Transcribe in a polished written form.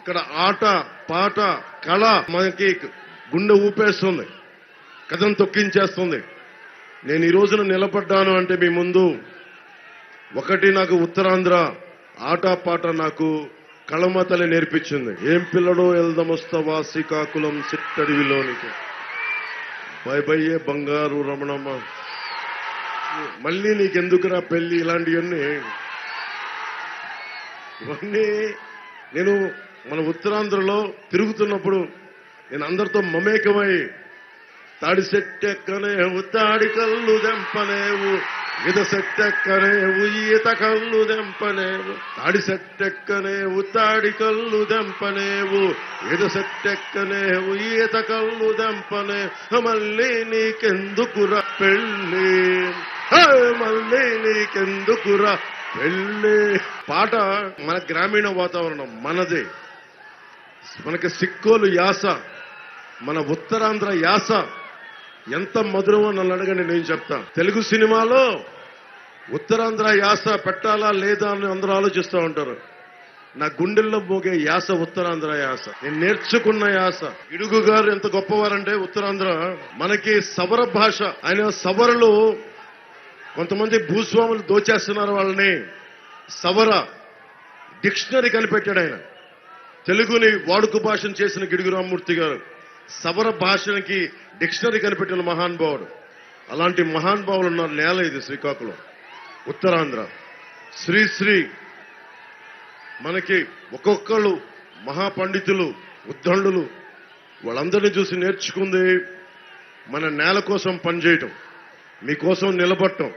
ఇక్కడ ఆట పాట కళ మనకి గుండె ఊపేస్తుంది, కథను తొక్కించేస్తుంది. నేను ఈ రోజున నిలబడ్డాను అంటే మీ ముందు ఒకటి, నాకు ఉత్తరాంధ్ర ఆట పాట నాకు కళమతలే నేర్పించింది. ఏం పిల్లడో ఎల్దమొస్తవా శ్రీకాకుళం సిట్టడివిలోనికి, బై బయ్యే బంగారు రమణమ్మ, మళ్ళీ నీకెందుకురా పెళ్లి, ఇలాంటివన్నీ ఇవన్నీ నేను మన ఉత్తరాంధ్రలో తిరుగుతున్నప్పుడు నేను అందరితో మమేకమై తాడి సెట్టెక్కనేవు తాడి కళ్ళు దెంపనేవు, ఈత సెట్టెక్కనేవు ఈత కళ్ళు దెంపనేవు, తాడి సెట్టెక్కనేవు తాడి కళ్ళు దెంపనేవు, ఈత సెట్టెక్కనేవు ఈత కళ్ళు దెంపనే, మళ్ళీ నీకెందుకురా పెళ్ళి, మళ్ళీ నీకెందుకురా పెళ్ళి. పాట మన గ్రామీణ వాతావరణం మనదే, మనకి సిక్కోలు యాస, మన ఉత్తరాంధ్ర యాస ఎంత మధురమో నన్ను అడగండి, నేను చెప్తా. తెలుగు సినిమాలో ఉత్తరాంధ్ర యాస పెట్టాలా లేదా అని అందరూ ఆలోచిస్తూ ఉంటారు. నా గుండెల్లో మోగే యాస ఉత్తరాంధ్ర యాస, నేను నేర్చుకున్న యాస. ఇడుగు గారు ఎంత గొప్పవారంటే ఉత్తరాంధ్ర మనకి సవర భాష. ఆయన సవరలు కొంతమంది భూస్వాములు దోచేస్తున్నారు వాళ్ళని. సవర డిక్షనరీ కనిపెట్టాడు ఆయన, తెలుగుని వాడుక భాషను చేసిన గిడుగు రామ్మూర్తి గారు. సవర భాషకి డిక్షనరీ కనిపెట్టిన మహానుభావుడు. అలాంటి మహానుభావులు ఉన్న నేల ఇది శ్రీకాకుళం, ఉత్తరాంధ్ర. శ్రీశ్రీ మనకి ఒక్కొక్కళ్ళు మహాపండితులు, ఉద్దండులు, వాళ్ళందరినీ చూసి నేర్చుకుంది మన నేల కోసం పనిచేయటం, మీకోసం నిలబడటం.